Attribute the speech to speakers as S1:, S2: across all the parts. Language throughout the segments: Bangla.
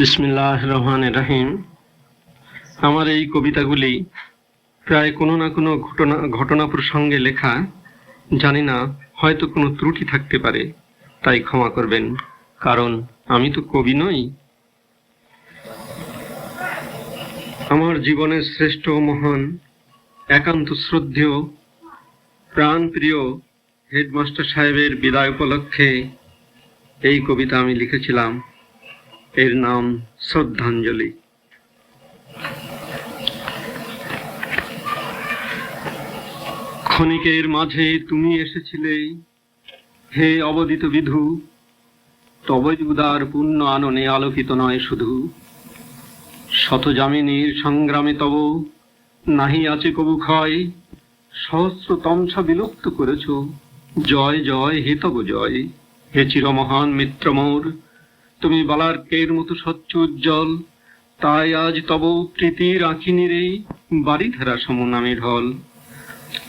S1: বিসমিল্লাহির রহমানির রহিম। আমার এই কবিতাগুলি প্রায় কোনো না কোনো ঘটনা প্রসঙ্গে লেখা। জানি না, হয়তো কোনো ত্রুটি থাকতে পারে, তাই ক্ষমা করবেন, কারণ আমি তো কবি নই। আমার জীবনের শ্রেষ্ঠ মহান একান্ত শ্রদ্ধেয় প্রাণপ্রিয় হেডমাস্টার সাহেবের বিদায় উপলক্ষে এই কবিতা আমি লিখেছিলাম। এর নাম শ্রদ্ধাঞ্জলি। ক্ষণিকের মাঝে তুমি এসেছিলে, হে অবদিত বিধু, তবই উদার পূর্ণ আননে আলোকিত নয় শুধু। শতজামিনীর সংগ্রামে তব নাহি আছে কবু ক্ষয়, সহস্র তমসা বিলুপ্ত করেছ, জয় জয় হে তব জয়। হে চিরমহান মিত্র মোর, তুমি বালার্কের মতো স্বচ্ছ উজ্জ্বল, তাই আজ তব প্রীতির আঁখিনী রে বাড়ি ধারা সমনামে ঢল।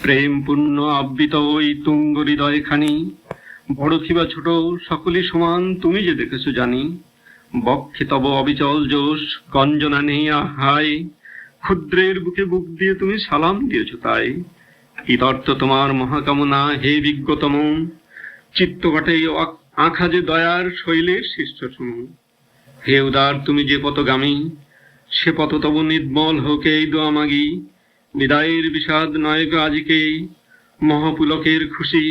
S1: প্রেম পূর্ণ আবৃত ওই তুঙ্গ হৃদয় খানি, বড় কিবা ছোট সকলই সমান তুমি যে দেখেছো জানি। বক্ষে তব অবিচল জোশ, গঞ্জনা নেই আহাই, ক্ষুদ্রের বুকে বুক দিয়ে তুমি সালাম দিয়েছ তাই। ইতর্থ তোমার মহাকামনা হে বিজ্ঞতম, চিত্ত কাটে আঁখা যে দয়ার শৈলের শিষ্ট সম। হে উদার তুমি যে পথগামী, সে পথ তব নির্মল হোক এই দোয়া মাগি। বিদায়ের বিষাদ নায়ক আজিকে, মহাপুলকের খুশি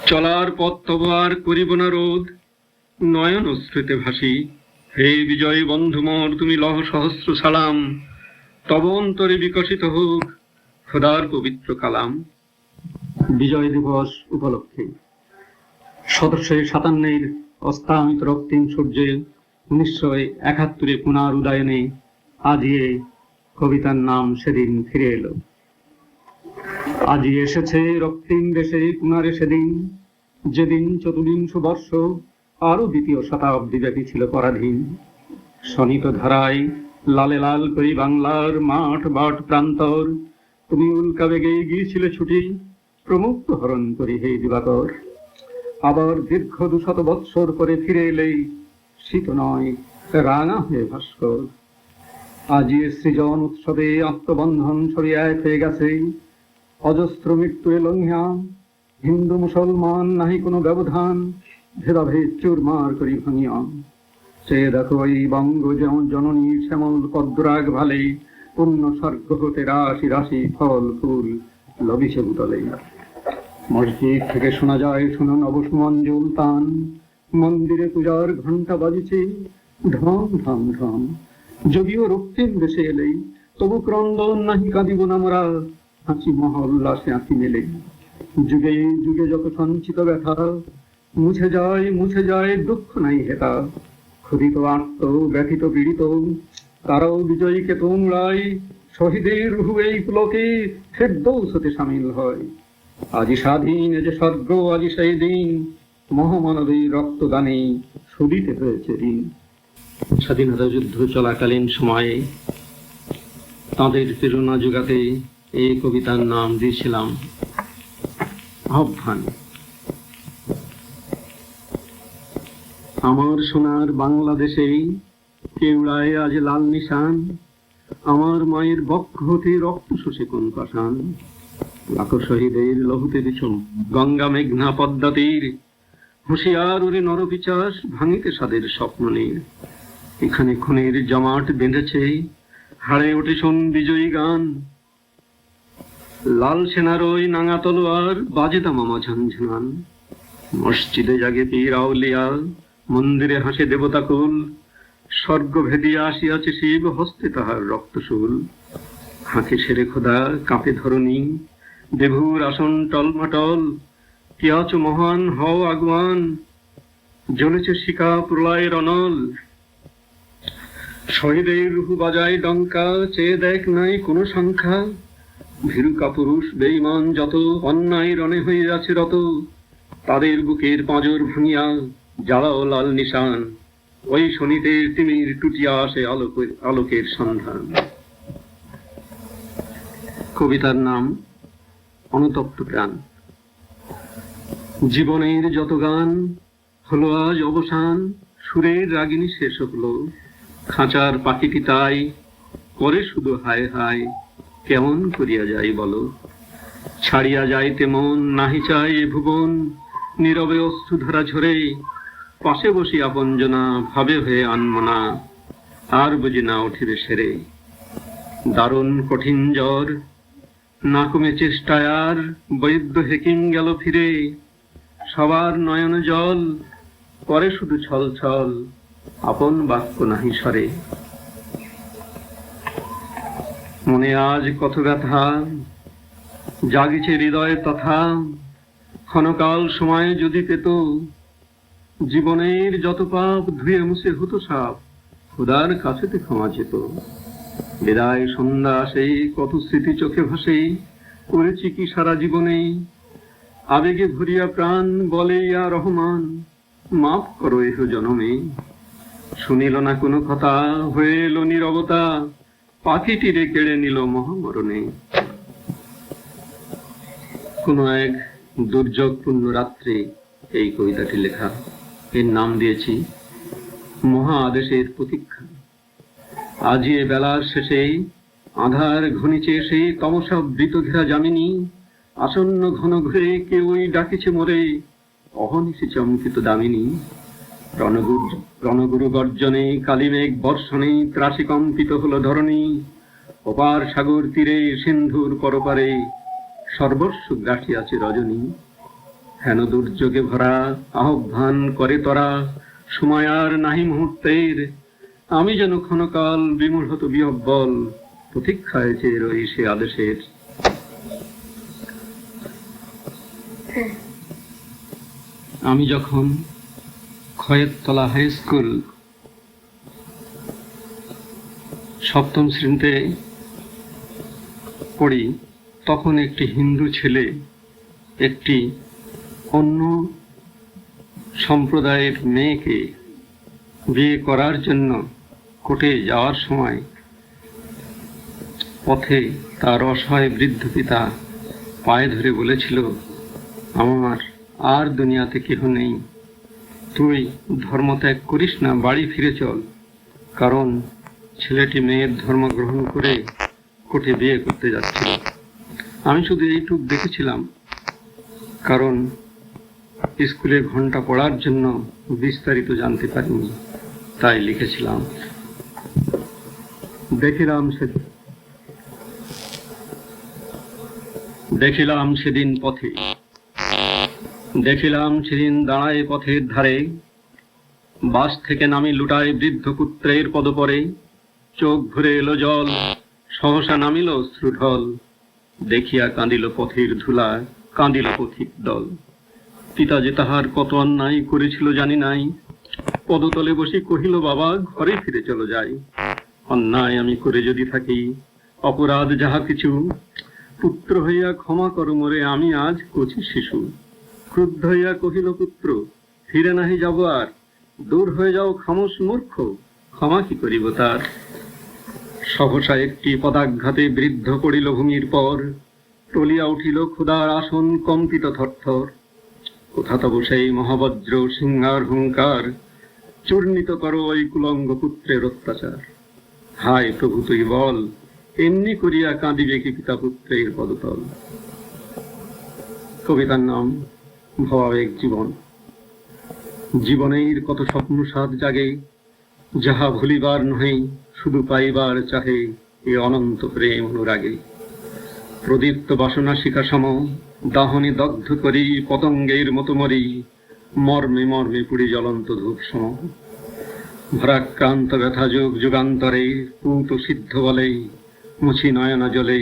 S1: চলার পথ তব আর করিব না রোধ, নয়ন অশ্রুতে ভাসি। হে বিজয়ী বন্ধু মোর, তুমি লহ সহস্র সালাম, তব অন্তরে বিকশিত হোক খোদার পবিত্র কালাম। বিজয় দিবস উপলক্ষে 1757 অস্তামিত রক্তিম সূর্যে 1971 পুনর উদয়নে আজি কবিতার নাম সেদিন ফিরে এলো। আজি এসেছে রক্তিম দেশে পুনরে সেদিন, যেদিন 24 বর্ষ আরো দ্বিতীয় শতাব্দী ব্যাপী ছিল পরাধীন। শনিত ধারায় লালে লাল করি বাংলার মাঠ বাট প্রান্তর, তুমি উল্কা বেগে গিয়েছিলে ছুটি প্রমুক্ত হরণ করি হে দিবাকর। আবার দীর্ঘ 200 বৎসর পরে ফিরে এলেই শীত নয় রাঙা হয়ে ভাস্কর। আজি সৃজন উৎসবে আত্মবন্ধন সরিয়ে এক হয়ে গেছে, অজস্র মৃত্যু লঙ্ঘিয়া হিন্দু মুসলমান নাহি কোনো ব্যবধান, ভেদাভেদ চুরমার করি ভাঙিয়া। সে দেখো এই বঙ্গ জননী শ্যামল পদ্মরাগ ভালে, পূর্ণ স্বর্গ হতে রাশি রাশি ফল ফুল লবিছে বুতলে। মসজিদ থেকে শোনা যায় শুনুন অবসমঞ্জুল তান, মন্দিরে পূজার ঘন্টা বাজিছে ঢম ঢম ঢম। যদিও রক্তিম দেশে এলেই তবু ক্রন্দন নাহি কাঁদিব না মোরা, হাসি মহল্লাসে আঁকি মেলে। যুগে যুগে যত সঞ্চিত ব্যথা মুছে যায় দুঃখ নাই হেতা। ক্ষুধিত আত্ম ব্যথিত পীড়িত তারাও বিজয়ীকে তোমরাই, শহীদের রুহু এই পুলকে ফেরদৌস হতে সামিল হয়। আজি স্বাধীন যে স্বর্গ, আজি সেই দিন, মহামানবের রক্তদানে সুদিতে হয়েছে ঋণ। স্বাধীনতা যুদ্ধ চলাকালীন সময়ে তাদের প্রেরণা যোগাতে এই কবিতার নাম দিয়েছিলাম আহ্বান। আমার সোনার বাংলাদেশেই কেওড়ায় আজ লাল নিশান, আমার মায়ের বক্ষ হতে রক্ত শোষে কোন পাষাণ। লাখো শহীদের লহুতে দিছম গঙ্গা মেঘনা পদ্মা তীর, হুঁশিয়ার ওরে নরপিচাস ভাঙিতে সাদের স্বপ্ন নীর। এখানে খুনের জমাট বেঁধেছে, হাড়ে ওঠে শোন বিজয়ী গান। লাল সেনার ওই নাঙা তলোয়ার বাজে দামামা ঝানঝান। মসজিদে জাগে পীর আউলিয়া, মন্দিরে হাসে দেবতা কুল। স্বর্গ ভেদিয়া আসিয়াছে শিব, হস্তে তাহার রক্তশূল। হাঁকে সেরে খোদা কাঁপে ধরণী, দেভুর আসন টলমাটল। কি আছো মহান হও আগুয়ান, জ্বলেছে শিখা প্রলয়ের অনল। শহীদের রুহু বাজায় ডঙ্কা, চেয়ে দেখ নাই কোনো সংখ্যা। ভীরু কাপুরুষ বেঈমান যত অন্যায় রণে হয়ে আছে রত, তাদের বুকের পাঁজর ভাঙিয়া জ্বালাও লাল নিশান। ওই শনিদের তিমির টুটিয়া আসে আলোকের সন্ধান। কবিতার নাম অনুতপ্ত প্রাণ। জীবনের যত গান হলো আজ অবসান, সুরের রাগিনী শেষ হলো, খাঁচার পাখিটি তাই করে শুধু হায় হায়, কেমন করিয়া যাই বলো। ছাড়িয়া যাইতে মন নাহি চাই এ ভুবন, নীরবে অশ্রুধারা ঝরে, পাশে বসি আপনজনা ভাবে হয়ে আনমনা, আর বুঝি না উঠিবে সেরে। দারুণ কঠিন জ্বর, না কমে চেষ্টায় আর, বৈদ্য হেকিম গেল ফিরে, সবার নয়ন জল, করে শুধু ছল ছল, আপন বাক্য নাহি সরে। মনে আজ কত ব্যথা, জাগিছে হৃদয় তথা, ক্ষণকাল সময় যদি পেত, জীবনের যত পাপ ধুয়ে মুছে হতো সাপ, খোদার কাছেতে ক্ষমা যেত। বিদায় সন্ধ্যা আসে, কত স্মৃতি চোখে ভাসে, করেছি কি সারা জীবনে, আবেগে ভরিয়া প্রাণ বলে ইয়া রহমান, মাফ করো এহ জনমে। শুনিল না কোনো কথা, হয়ে এলো নীরবতা, পাখিটিরে কেড়ে নিল মহামরণে। কোন এক দুর্যোগপূর্ণ রাত্রে এই কবিতাটি লেখা। এর নাম দিয়েছি মহা আদেশের প্রতীক্ষা। আজ এ বেলার শেষে আধার ঘনিচে এসে তমসা বৃত ঘেরা যামিনী, আসন্ন ঘন ঘুরে কেউই ডাকিছে মোরে, অহনিশি চমকিত দামিনী। রণগুরু গর্জনে, কালিমেঘ বর্ষণে, ত্রাসি কম্পিত হলো ধরণী। অপার সাগর তীরে, সিন্ধুর পরপারে, সর্বস্ব গাঠিয়াছে রজনী। হেন দুর্যোগে ভরা আহ্বান করে তরা, সময় আর নাহি মুহূর্তের, আমি যেন ক্ষণকাল বিমূঢ় হত বিহ্বল, প্রতীক্ষায় চেয়ে রই সে আদেশের। আমি যখন খয়েরতলা হাই স্কুল সপ্তম শ্রেণীতে পড়ি, তখন একটি হিন্দু ছেলে একটি অন্য সম্প্রদায়ের মেয়েকে বিয়ে করার জন্য কোর্টে যাওয়ার সময় পথে তার অসহায় বৃদ্ধ পিতা পায়ে ধরে বলেছিল, আমার আর দুনিয়াতে কেহ নেই, তুই ধর্মত্যাগ করিস না, বাড়ি ফিরে চল। কারণ ছেলেটি মেয়ের ধর্ম গ্রহণ করে কোর্টে বিয়ে করতে যাচ্ছিল। আমি শুধু এইটুক দেখেছিলাম, কারণ স্কুলে ঘন্টা পড়ার জন্য বিস্তারিত জানতে পারিনি, তাই লিখেছিলাম। দেখিলাম সেদিন পথে, দেখিলাম সেদিন দাঁড়ায় পথের ধারে, বাস থেকে নামি লুটায় বৃদ্ধ পুত্রের পদপরে, চোখ ভরে এলো জল, সহসা নামিল অশ্রুঢল, দেখিয়া কাঁদিল পথের ধুলা, কাঁদিল পথিক দল। পিতা যে তাহার কত অন্যায় করেছিল জানি নাই, পদতলে বসে কহিল, বাবা ঘরে ফিরে চলো যাই। অন্যায় আমি করে যদি থাকি, অপরাধ যাহা কিছু, পুত্র হইয়া ক্ষমা করো মোরে, আমি আজ কচি শিশু। ক্রুদ্ধ হইয়া কহিল পুত্র, ফিরে নাহি যাব আর, দূর হয়ে যাও খামোশ মূর্খ, ক্ষমা কি করিব তার। সহসা একটি পদাঘাতে বৃদ্ধ পড়িল ভূমির পর, টলিয়া উঠিল ক্ষুধার আসন কম্পিত থরথর। কোথা তব সেই মহাবজ্র সিংহার হুঙ্কার, চূর্ণিত করো ওই কুলঙ্গ পুত্রের অত্যাচার। হায় প্রভু তুই বল, এমনি করিয়া কাঁদিবে কি পিতা পুত্রের পদতল। কবিতার নাম ভবাবেগ জীবন। জীবনের কত স্বপ্ন সাত জাগে, যাহা ভুলিবার নহে, শুধু পাইবার চাহে এ অনন্ত প্রেম অনুরাগে। প্রদীপ্ত বাসনা শিখা সম, দাহনে দগ্ধ করি পতঙ্গের মতো মরি, মর্মে মর্মে পুড়ি জ্বলন্ত ধূপ সম। ভরাক্রান্ত ব্যথা যুগ যুগান্তরে, পুত সিদ্ধ বলে মুছি নয়না জলে,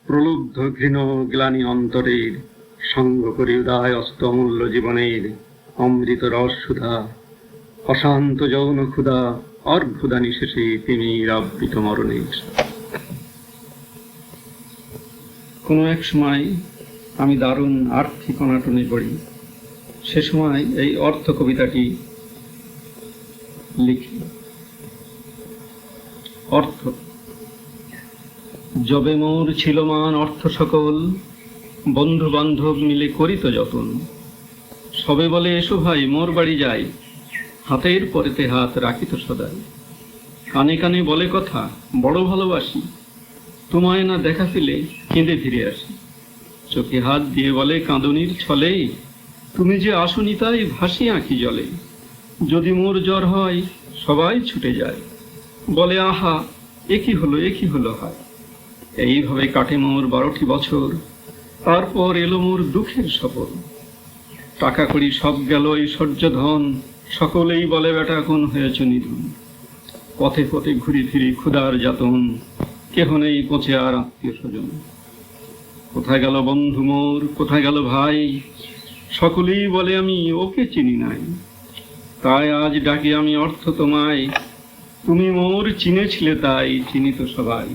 S1: প্রলুব্ধ ঘৃণ গ্লানি অন্তরের, সঙ্গ করি উদয় অস্ত অমূল্য জীবনের, অমৃত রস সুধা অশান্ত যৌন ক্ষুধা, অর্ঘ্যদানি শেষে তিমির আবৃত মরণের। কোনো এক সময় আমি দারুণ আর্থিক অনাটনে পড়ি, সে সময় এই অর্থ কবিতাটি লিখি। অর্থ। যবে মোর ছিল মান অর্থ সকল, বন্ধু বান্ধব মিলে করিত যতন, সবে বলে এসো ভাই মোর বাড়ি যাই,
S2: হাতের পরেতে হাত রাখিত সদাই। কানে কানে বলে কথা, বড় ভালোবাসি, তোমায় না দেখা পেলে কেঁদে ফিরে আসি। চোখে হাত দিয়ে বলে কাঁদনির ছলে, তুমি যে আসনি তাই ভাসি আঁখি জলে। যদি মোর জ্বর হয় সবাই ছুটে যায়, বলে আহা এ কি হলো হয়। এইভাবে কাটে মোর 12টি বছর, তারপর এলো মোর দুঃখের সফর। টাকা কড়ি সব গেল ঐশ্বর্য ধন, সকলেই বলে বেটা কোন হয়েছ নিধন। পথে পথে ঘুরি ফিরি ক্ষুধার যাতন, কেহ নেই পচে আর আত্মীয় স্বজন। কোথায় গেল বন্ধু মোর, কোথায় গেল ভাই, সকলেই বলে আমি ওকে চিনি নাই। তাই আজ ডাকি আমি অর্থ তোমায়, তুমি মোর চিনেছিলে তাই চিনিত সবাই।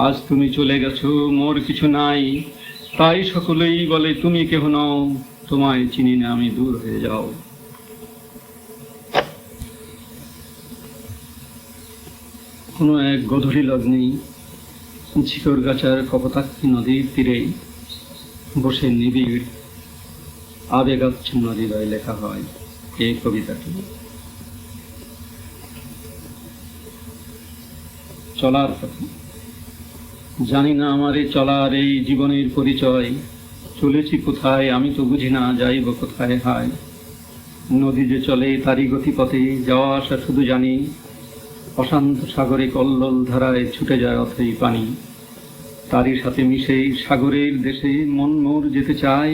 S2: আজ তুমি চলে গেছো মোর কিছু নাই, তাই সকলেই বলে তুমি কেহ নও, তোমায় চিনি না আমি দূর হয়ে যাও। কোনো এক গধূলি লগ্নে ঝিকরগাছার কপোতাক্ষী নদীর তীরে বসে নিবিড় আবেগাচ্ছন্ন হৃদয়ে লেখা হয় এই কবিতাটি। চলার কথা, জানি না আমার এই চলার এই জীবনের পরিচয়। চলেছি কোথায় আমি তো বুঝি না, যাইব কোথায় হায়। নদী যে চলে তারই গতিপথে যাওয়া আসা শুধু জানি, অশান্ত সাগরে কল্লোল ধারায় ছুটে যায় অথই পানি। তারই সাথে মিশে সাগরের দেশে মন মোর যেতে চায়।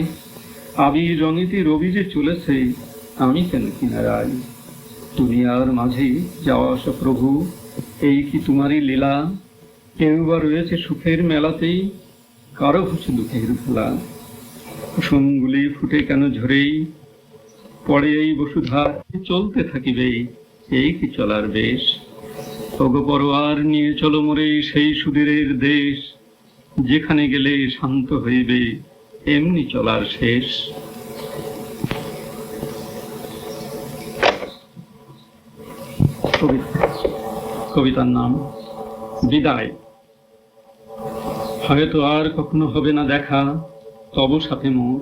S2: আবির রঙেতে রবি যে চলেছে, আমি কেন কিনারায়। দুনিয়ার মাঝে যাওয়া আসা প্রভু, এই কি তোমারই লীলা। কেউ বা রয়েছে সুখের মেলাতেই, কারো হচ্ছে দুঃখের ভোলা। কুসুমগুলি ফুটে কেন ঝরেই পড়ে এই বসুধার, চলতে থাকিবে এই কি চলার বেশ। ওগো পরোয়ার নিয়ে চলো মোরে সেই সুদূরের দেশ, যেখানে গেলে শান্ত হইবে এমনি চলার শেষ। কবিতার নাম বিদায়। হয়তো আর কখনো হবে না দেখা তব সাথে মোর,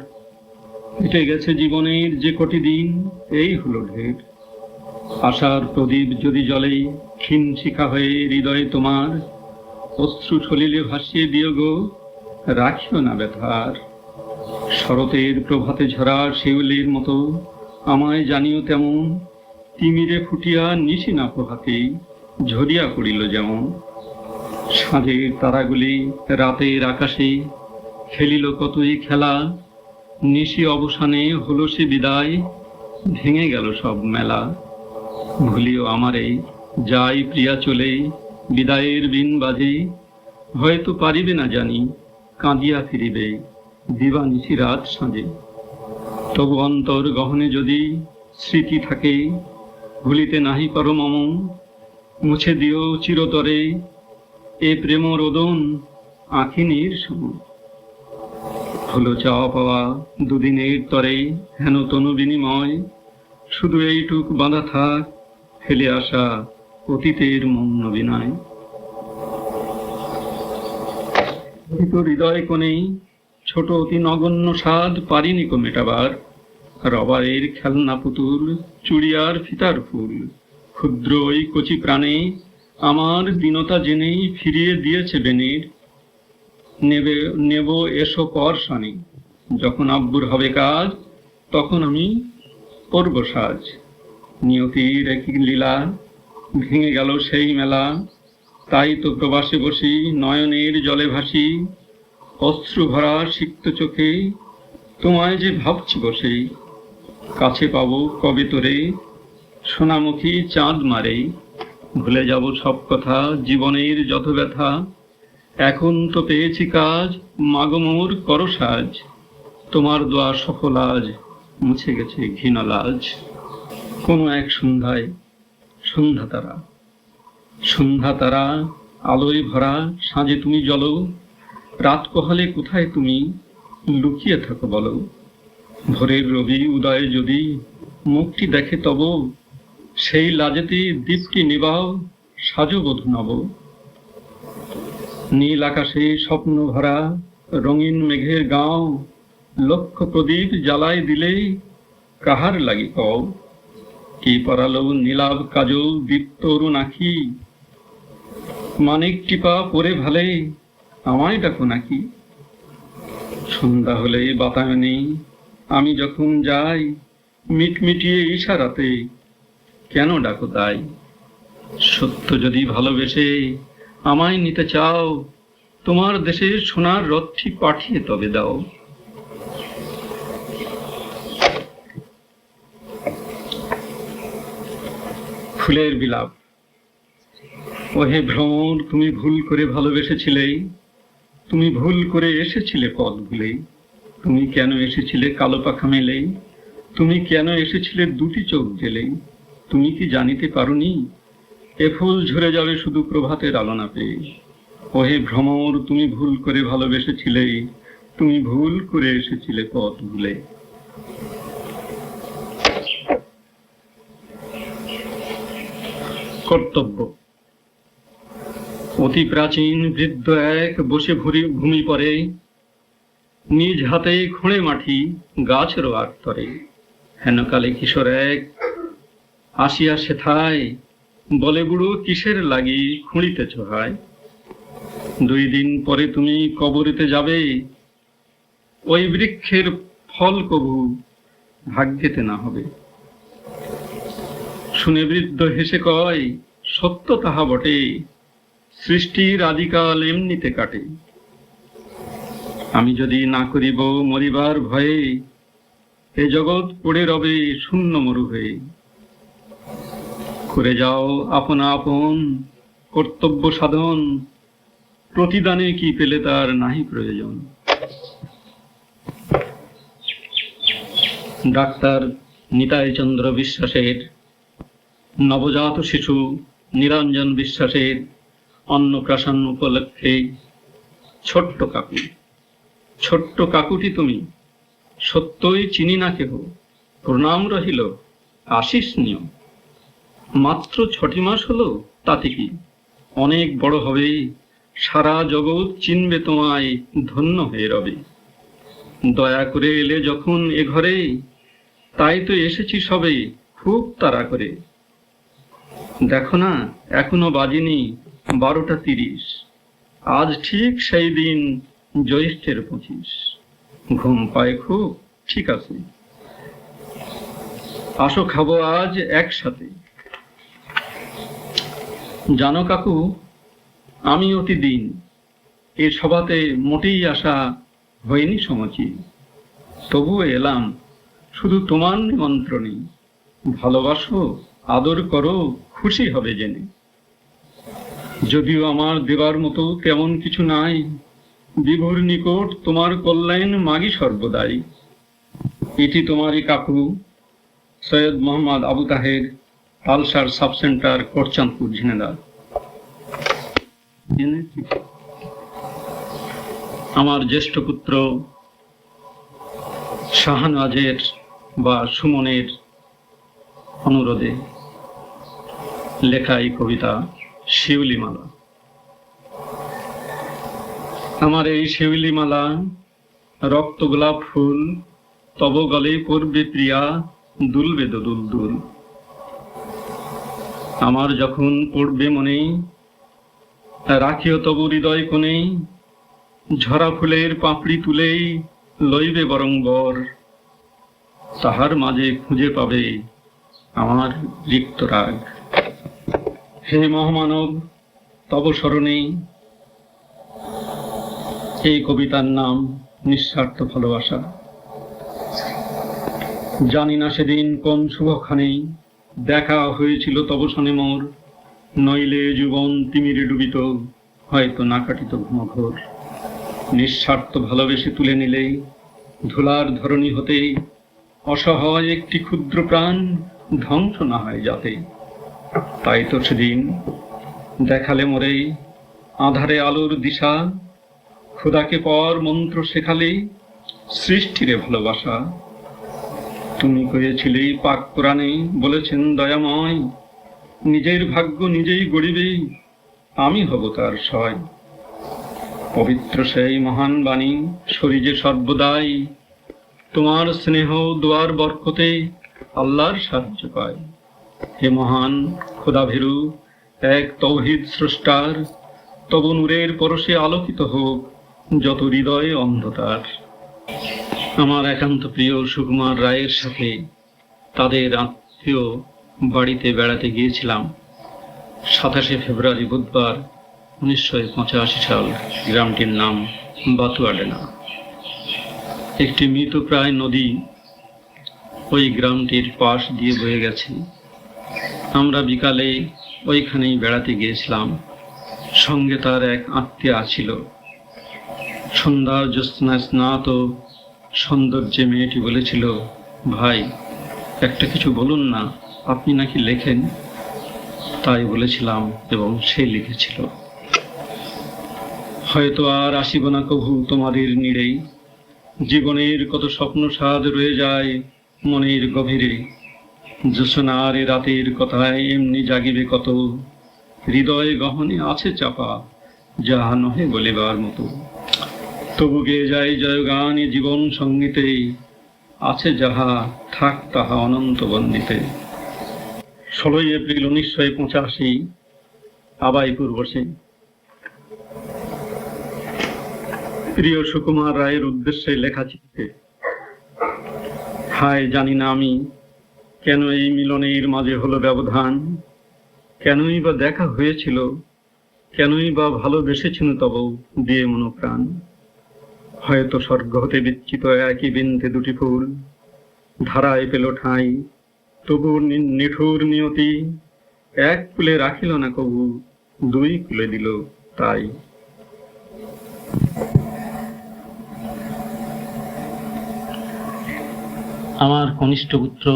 S2: কেটে গেছে জীবনের যে কটি দিন এই হলো ঢের। আশার প্রদীপ যদি জ্বলে ক্ষীণ শিখা হয়ে হৃদয়ে তোমার, অশ্রু সলিলে ভাসিয়ে দিও গো, রাখিও না ব্যথার। শরতের প্রভাতে ঝরা শিউলির মতো আমায় জানিও তেমন, তিমিরে ফুটিয়া নিশি না পোহাতে ঝরিয়া পড়িল যেমন। সাঁঝের তারাগুলি রাতের আকাশে খেলিল কতই খেলা, নিশি অবসানে হলো সে বিদায়, ভেঙে গেল সব মেলা। ভুলিও আমারে যাই প্রিয়া চলে, বিদায়ের বিন বাজে। হয়তো পারিবে না জানি কাঁদিয়া ফিরিবে দিবা নিশি রাত সাঁঝে। তবু অন্তর গহনে যদি স্মৃতি থাকে, ভুলিতে নাহি পারো মম। মুছে দিও চিরতরে এ প্রেম রোদন আখিনীর সম। হলো চাওয়া পাওয়া দুদিনের তরে হেন তনু বিনিময়, শুধু এইটুক বাঁধা থাক ফেলে আসা অতীতের মৌন বিনয়। হৃদয় কোণে ছোট অতি নগণ্য স্বাদ পারিনি কো মেটাবার। রবারের খেলনা পুতুল, চুড়িয়ার ফিতার ফুল, ক্ষুদ্র ওই কচি প্রাণে আমার দীনতা জেনেই ফিরিয়ে দিয়েছে বেনের। নেব এসো পর শানি, যখন আব্বুর হবে কাজ তখন আমি করব সাজ। নিয়তির একই লীলা, ভেঙে গেল সেই মেলা। তাই তো প্রবাসে বসি নয়নের জলে ভাসি, অশ্রু ভরা সিক্ত চোখে তোমায় যে ভাবছি বসে। কাছে পাবো কবে তোরে সোনামুখী চাঁদ মারে, ভুলে যাব সব কথা জীবনের যত ব্যথা। এখন তো পেয়েছি কাজ, মাগো মোর করো সাজ। তোমার দোয়া সফল আজ, মুছে গেছে ঘৃণ লাজ। কোনো এক সন্ধ্যায় সন্ধ্যা তারা আলোয় ভরা সাঁঝে তুমি জ্বলো। রাত পোহালে কোথায় তুমি লুকিয়ে থাকো বলো। ভোরের রবি উদয়ে যদি মুখটি দেখে তব, সেই লাজেতে দীপটি নিবাও সাজো বধূ নব। নীল আকাশে স্বপ্ন ভরা রঙিন মেঘের গাঁও, লক্ষ প্রদীপ জ্বালায় দিলে কাহার লাগি কও। কি পরালো নীলাভ কাজল দীপ্ত অরুণ আঁখি, মানিক টিপা পরে ভালে আমায় ডাকো নাকি? সন্ধ্যা হলে বাতায়নে আমি যখন যাই, মিটমিটিয়ে ইশারাতে কেন ডাকো তাই? সত্য যদি ভালোবেসে আমায় নিতে চাও, তোমার দেশে সোনার রথটি পাঠিয়ে তবে দাও। ফুলের বিলাপ। ওহে ভ্রমর, তুমি ভুল করে ভালোবেসেছিলে, তুমি ভুল করে এসেছিলে পথ ভুলে। তুমি কেন এসেছিলে কালো পাখা মেলে, তুমি কেন এসেছিলে দুটি চোখ জেলে? তুমি কি জানিতে পারোনি এ ফুল ঝরে যাবে শুধু প্রভাতের আলো না পেয়ে? ওহে ভ্রমর, তুমি ভুল করে ভালোবেসেছিলে, তুমি ভুল করে এসেছিলে পথ ভুলে। কর্তব্য। অতি প্রাচীন বৃদ্ধ এক বসে ভূমি পরে, নিজ হাতে খুঁড়ে মাটি গাছ রোয়ার তরে। হেনকালে কিশোর এক আসিয়া সেথায়, বলে বুড়ো কিসের লাগি খুঁড়িতেছ হায়? 2 দিন পরে তুমি কবরেতে যাবে, ওই বৃক্ষের ফল কবু ভাগ্যেতে না হবে। শুনে বৃদ্ধ হেসে কয়, সত্য তাহা বটে, সৃষ্টির আদিকাল এমনিতে কাটে। আমি যদি না করিব মরিবার ভয়ে, এ জগৎ পড়ে রবে শূন্য মরু হয়ে। করে যাও আপনা আপন কর্তব্য সাধন, প্রতিদানে কি পেলে তার নাহি প্রয়োজন। ডাক্তার নিতাই চন্দ্র বিশ্বাসের নবজাত শিশু নিরঞ্জন বিশ্বাসের অন্নপ্রাশন উপলক্ষে ছোট্ট কাকু। ছোট্ট কাকুটি তুমি, সত্যই চিনি না কেহ, প্রণাম রহিল আশিস নিও। মাত্র 6টি মাস হলো, তাতে কি অনেক বড় হবে, সারা জগৎ চিনবে তোমায়, ধন্য হয়ে রবে। দয়া করে এলে যখন এ ঘরে, তাই তো এসেছি সবে খুব তাড়া করে। দেখো না এখনো বাজেনি 12টা 30, আজ ঠিক সেই দিন জ্যৈষ্ঠের 25। ঘুম পায় খুব, ঠিক আছে, আসো খাবো আজ একসাথে। জানো কাকু, আমি অতি দিন এ সভাতে মোটেই আসা হয়নি সমচি, তবুও এলাম শুধু তোমার নিমন্ত্রণে। ভালোবাসো, আদর করো, খুশি হবে জেনে। যদিও আমার দেবার মতো তেমন কিছু নাই, বিভুর নিকট তোমার কল্যাণ মাগি সর্বদাই। এটি তোমারই কাকু, Syed Mohammad Abu Taher, ulcer sub centre, Kotchandpur, Jhenaidah. আমার জ্যেষ্ঠ পুত্র শাহনাজের বা সুমনের অনুরোধে লেখা এই কবিতা শিউলিমালা। আমার এই শিউলিমালা রক্ত গোলাপ ফুল, তব গলে পড়বে প্রিয়া, দুলবে দোদুল দুল। আমার যখন পড়বে মনে, রাখিও তব হৃদয় কোণে, ঝরা ফুলের পাপড়ি তুলে লইবে বরং বর। তাহার মাঝে খুঁজে পাবে আমার রিক্ত রাগ। হে মহামানব, তব স্মরণে এই কবিতার নাম নিঃস্বার্থ ভালোবাসা। জানি না সেদিন কোন শুভক্ষণে দেখা হয়েছিল তব সনে মোর, নইলে জীবন তিমিরে ডুবিত, হয়তো না কাটিত ঘুমঘোর। নিঃস্বার্থ ভালোবেসে তুলে নিলে ধুলার ধরণী হতে, অসহায় একটি ক্ষুদ্র প্রাণ ধ্বংস না হয় যাতে। তাই তো সেদিন দেখালে মোরে আধারে আলোর দিশা, খোদাকে পর মন্ত্র শেখালে সৃষ্টিরে ভালোবাসা। তুমি কয়েছিলে পাক কোরআনে, বলেছেন দয়াময়, নিজের ভাগ্য নিজেই গড়িবে, আমি হব তার সয়। পবিত্র সেই মহান বাণী শরীরে সর্বদাই, তোমার স্নেহ দোয়ার বরকতে আল্লাহর সাহায্য পায়। হে মহান খোদাভীরু এক তৌহিদ স্রষ্টার, তব নূরের পরশে আলোকিত হোক যত হৃদয়ে অন্ধকার। আমার একান্ত প্রিয় সুকুমার রায়ের সাথে তাদের আত্মীয় বাড়িতে বেড়াতে গিয়েছিলাম 27শে ফেব্রুয়ারি বুধবার 1985 সাল। গ্রামটির নাম বাতুয়াডেনা। একটি মৃতপ্রায় নদী ওই গ্রামটির পাশ দিয়ে বয়ে গেছে। আমরা বিকালে ওইখানেই বেড়াতে গিয়েছিলাম, সঙ্গে তার এক আত্মীয় ছিল। সন্ধ্যার জ্যোৎস্নায় স্নাত সৌন্দর্যে মেয়েটি বলেছিল, ভাই একটা কিছু বলুন না, আপনি নাকি লেখেন। তাই বলেছিলাম এবং সে লিখেছিল, হয়তো আর আসিব না কভু তোমাদের নিড়েই, জীবনের কত স্বপ্ন সাদ রয়ে যায় মনের গভীরে, জ্যোৎস্নার রাতের কথায় এমনি জাগিবে কত, হৃদয় গহনে আছে চাপা যাহা নহে বলিবার মতো। তবু গেয়ে যায় জয়গান জীবন সঙ্গীতে, আছে যাহা থাক তাহা অনন্ত বন্দিতে। 16 এপ্রিল 1985 আবাইপুর বসে। প্রিয় সুকুমার রায়ের উদ্দেশ্যে লেখা চিঠিতে, হায় জানি না আমি কেন এই মিলনের মাঝে হলো ব্যবধান, কেনই বা দেখা হয়েছিল, কেনই বা ভালোবেসেছিল তব দিয়ে মনোপ্রাণ। হয়তো স্বর্গ হতে বিচ্ছিত একই বিন্দে দুটি ফুল ধারায় পেল ঠাঁই, তবু নিঠুর নিয়তি এক কুলে রাখিল না কবু, দুই কুলে দিল তাই।
S3: আমার কনিষ্ঠ পুত্র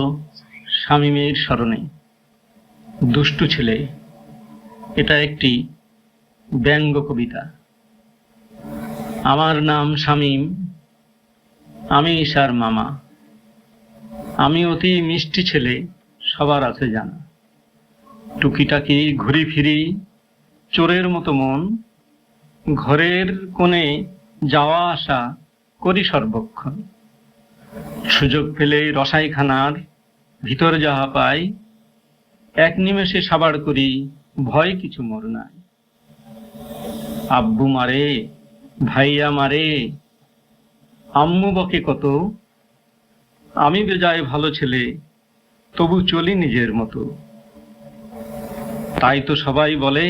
S3: শামীমের স্মরণে। দুষ্টু ছেলে, এটা একটি ব্যঙ্গ কবিতা। আমার নাম শামীম, আমি ঈশার মামা। আমি অতি মিষ্টি ছেলে, সবার আছে জানা। টুকিটাকি ঘুরি ফিরি চোরের মতো মন, ঘরের কোণে যাওয়া আসা করি সর্বক্ষণ। সুযোগ পেলে রসাইখানার ভিতর যাহা পাই, এক নিমেষে সাবাড় করি, ভয় কিছু মোর নাই। আব্বু মারে, ভাইয়া মারে, আম্মু বকে কত, আমি বেজায় ভালো ছেলে, তবু চলি নিজের মতো। তাই তো সবাই বলে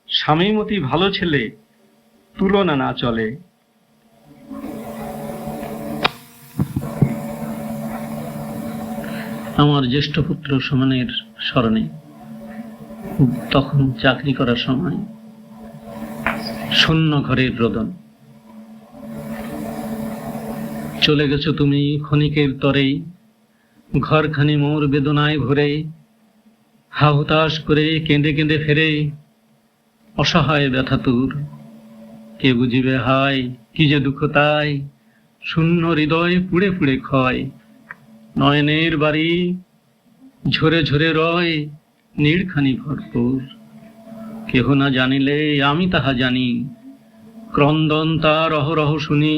S3: শামীম অতি ভালো ছেলে, তুলনা না চলে। আমার জ্যেষ্ঠ পুত্র সুমনের স্মরণে। তখন চাকরি করার সময়, শূন্য ঘরের রোদন। চলে গেছো তুমি ক্ষণিকের তরে, ঘরখানি মোর বেদনায় ভরে, হাহুতাশ করে কেঁদে কেঁদে ফেরে, অসহায় ব্যথা তোর কে বুঝিবে হায়, কি যে দুঃখ তাই, শূন্য হৃদয় পুড়ে পুড়ে ক্ষয়। নয়নের বাড়ি ঝরে ঝরে রয়, নীড়খানি ভরপুর, কেহ না জানিলে আমি তাহা জানি, ক্রন্দন তার অহরহ শুনি।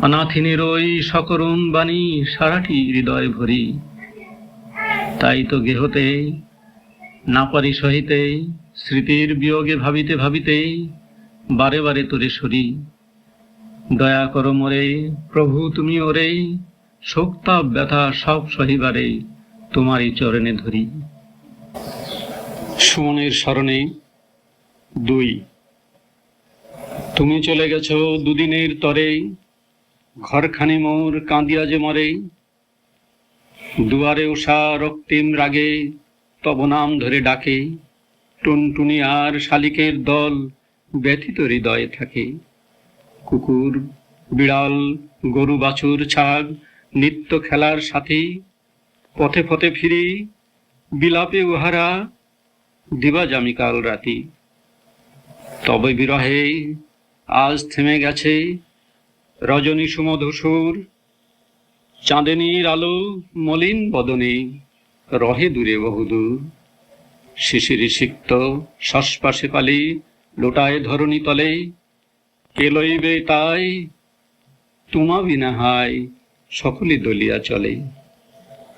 S3: অনাথিনীর ওই সকরুণ বাণী সারাটি হৃদয় ভরি। তাই তো গেহতে না পারি সহিতে, স্মৃতির বিয়োগে ভাবিতে ভাবিতে, বারে বারে তোরে সরি। দয়া করো মোরে প্রভু তুমি ওরে, শোকতাপ ব্যথা সব সহিবারে তোমারই চরণে ধরি।
S2: সুমনের স্মরণে 2। তুমি চলে গেছো দুদিনের তরে, ঘরখানি মোর কাঁদিয়া যে মরে, দুয়ারে উষা রক্তিম রাগে তব নাম ধরে ডাকে, টুনটুনি আর শালিকের দল ব্যথিত হৃদয়ে থাকে। কুকুর বিড়াল গরু বাছুর ছাগ নিত্য খেলার সাথী, পথে পথে ফিরি বিলাপে উহারা দিবা জামি কাল রাতি। তবে বিরহে আজ থেমে গেছে রজনী সুমধুসুর, চাঁদনীর আলো মলিন বদনে রহে দূরে বহুদূর। শিশিরি সিক্ত শ্বাসপাশে পালি লোটায় ধরণী তলে, কে লইবে তাই তোমা বিনা হায় সকলে দলিয়া চলে।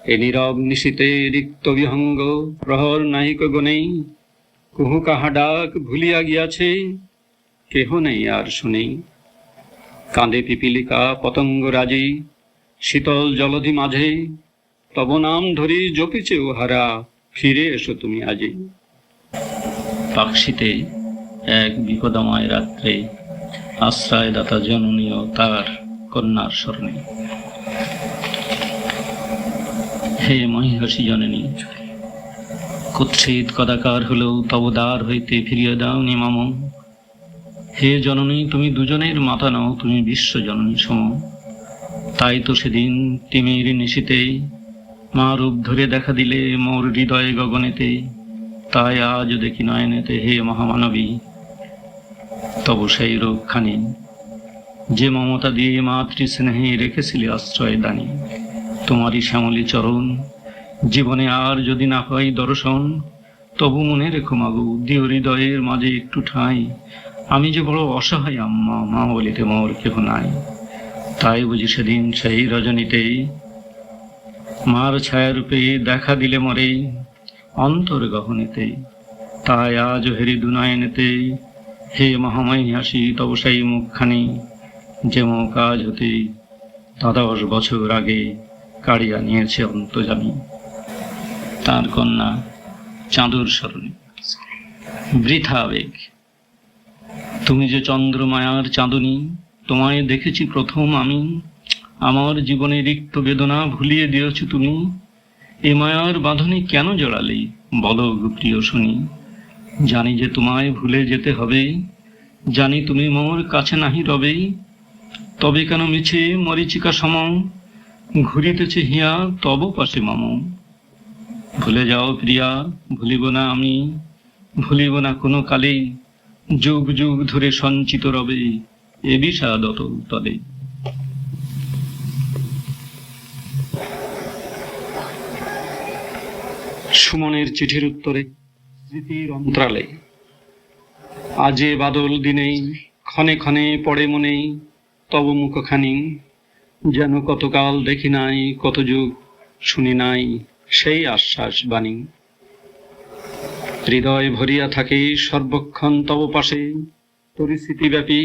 S2: এ নীরব নিশীতে রিক্ত বিহঙ্গ প্রহর নাহিক গণেই কুহু কাহা ডাক ভুলিয়া গিয়াছে, কেহ নেই আর শুনেই। কাঁদে পিপিলিকা পতঙ্গ রাজি, শীতল জলধি মাঝে, তব নাম ধরি জপিছে উহারা, ফিরে এসো তুমি আজি।
S3: পাকশিতে এক বিপদময় রাত্রে আশ্রয়দাতা জননীয় তার কন্যার স্মরণে। হে মহিষী জননী, কুৎসিত কদাকার হলেও তব দ্বার হইতে ফিরিয়ে দাওনি মাম। হে জননী, তুমি দুজনের মাতা নও, তুমি বিশ্ব জননী সম। তাই তো সেদিন তিমির নিশীতে মা রূপ ধরে দেখা দিলে মোর হৃদয়ে গগনেতে। তাই আজ দেখি নয়নেতে হে মহামানবী তব সেই রূপখানি, যে মমতা দিয়ে মাতৃস্নেহে রেখেছিলে আশ্রয় দানি। তোমারই শ্যামলী চরণ জীবনে আর যদি না পাই দর্শন, তবু মনে রেখো মাগো, দিও হৃদয়ের মাঝে একটু ঠাঁই। আমি যে বড় অসহায় আম্মা, মা বলিতে মোর কেহ নাই। তাই বুঝি সেদিন সেই রজনীতেই মার ছায়ারূপে দেখা দিলে মরে অন্তর গহনেতে। তাই আজ হেরি দুনয়নেতে হে মহামহিষী তব সেই মুখখানি, যে মুখ আজ হতে 10 বছর আগে কাড়িয়া নিয়েছে অন্তর্যামী। তার কন্যা চাঁদুর স্মরণে। বৃথা আবেগ। তুমি যে চন্দ্রমায়ার চাঁদনী, তোমায় দেখেছি প্রথম আমি। আমার জীবনে রিক্ত বেদনা ভুলিয়ে দিয়েছ তুমি। এ মায়ার বাঁধনে কেন জড়ালে বলো গো প্রিয় শুনি। জানি যে তোমায় ভুলে যেতে হবে, জানি তুমি মোর কাছে নাহি রবে। তবে কেন মিছে মরিচিকা সম ঘুরিতেছে হিয়া তব পাশে মাম। ভুলে যাও প্রিয়া, ভুলিব না আমি, ভুলিব না কোনো কালেই। যুগ যুগ ধরে সঞ্চিত রবে এ বিষাদ অতল তলে।
S2: সুমনের চিঠির উত্তরে স্মৃতির অন্তরালে। আজে বাদল দিনেই ক্ষণে ক্ষণে পড়ে মনে তব মুখখানি। যেন কতকাল দেখি নাই, কত যুগ শুনি নাই সেই আশ্বাস বাণী। হৃদয় ভরিয়া থাকে সর্বক্ষণ তব পাশে, তরি স্মৃতিব্যাপী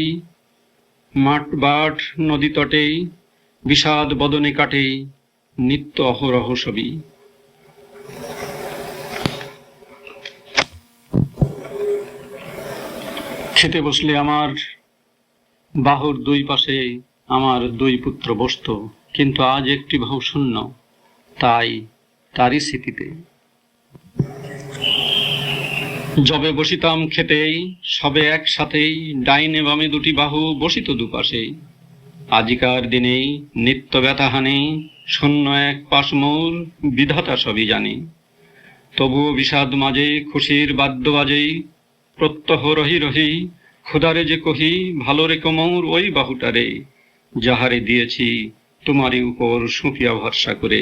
S2: মাঠ বাট নদী তটে। বিষাদ বদনে কাটে নিত্য অহরহ সবই। খেতে বসলে আমার বাহুর 2 পাশে আমার 2 পুত্র বসত, কিন্তু আজ একটি বাহু শূন্য, তাই তারই স্মৃতিতে। যবে বসিতাম খেতেই সবে একসাথেই, ডাইনে বামে 2টি বাহু বসিত দুপাশে। আজিকার দিনেই নিত্য ব্যথাহানে, শূন্য এক পাশ মোর, বিধাতা সবই জানে। তবুও বিষাদ মাঝে খুশির বাদ্য বাজে, প্রত্যহ রহি রহি ক্ষুধারে যে কহি, ভালো রেখো মোর ওই বাহুটারে, যাহারে দিয়েছি তোমারই উপর সুপিয়া ভরসা করে।